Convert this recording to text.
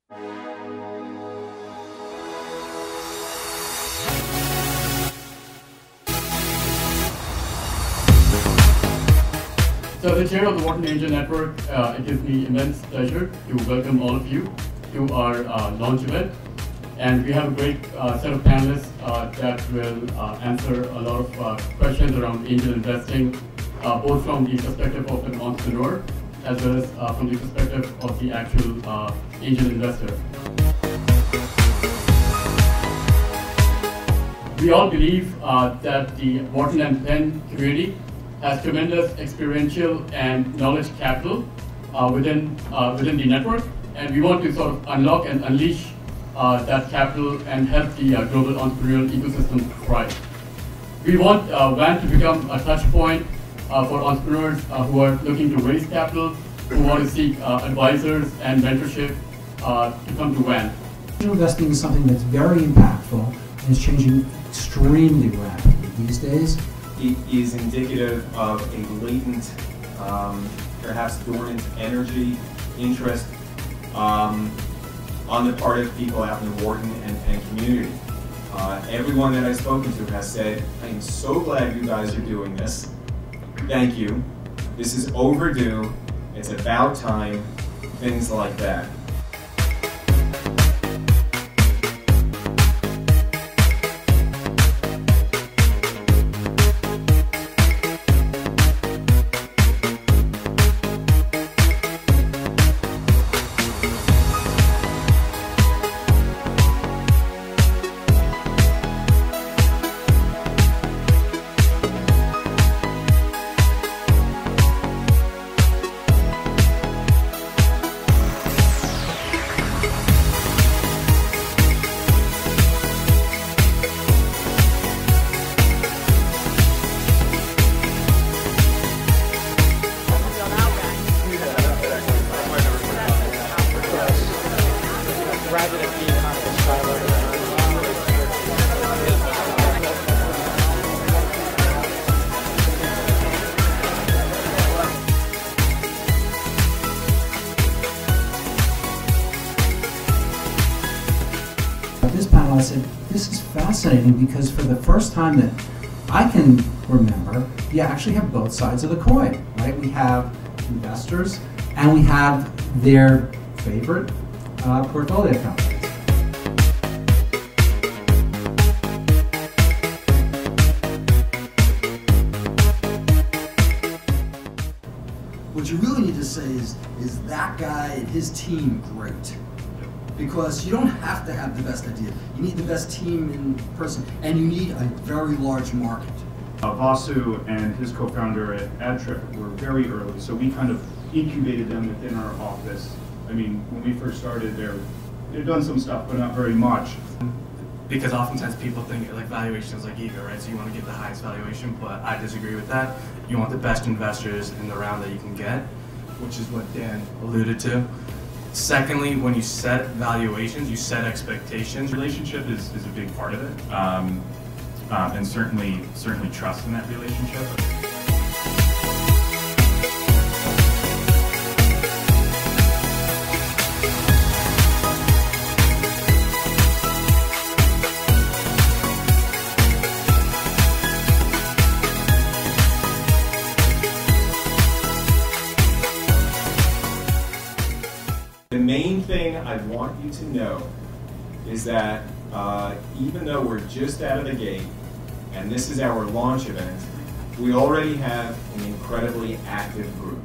So as the chair of the Wharton Angel Network, it gives me immense pleasure to welcome all of you to our launch event. And we have a great set of panelists that will answer a lot of questions around angel investing, both from the perspective of an entrepreneur as well as from the perspective of the actual angel investor. We all believe that the Wharton and Penn community has tremendous experiential and knowledge capital within the network, and we want to sort of unlock and unleash that capital and help the global entrepreneurial ecosystem thrive. We want WAN to become a touch point for entrepreneurs who are looking to raise capital, who want to seek advisors and mentorship to come to WAN. Angel investing is something that's very impactful and is changing extremely rapidly these days. It is indicative of a latent, perhaps dormant energy, interest on the part of people out in the Wharton and community. Everyone that I've spoken to has said, I am so glad you guys are doing this. Thank you. This is overdue. It's about time. Things like that. This panel, I said, this is fascinating because for the first time that I can remember, you actually have both sides of the coin, right? We have investors and we have their favorite portfolio companies. What you really need to say is that guy and his team great? Because you don't have to have the best idea. You need the best team in person, and you need a very large market. Vasu and his co-founder at AdTrip were very early, so we kind of incubated them within our office. I mean, when we first started, they've done some stuff, but not very much. Because oftentimes people think like valuation is like ego, right? So you want to get the highest valuation, but I disagree with that. You want the best investors in the round that you can get, which is what Dan alluded to. Secondly, when you set valuations, you set expectations. Relationship is a big part of it, and certainly trust in that relationship. The main thing I want you to know is that even though we're just out of the gate, and this is our launch event, we already have an incredibly active group.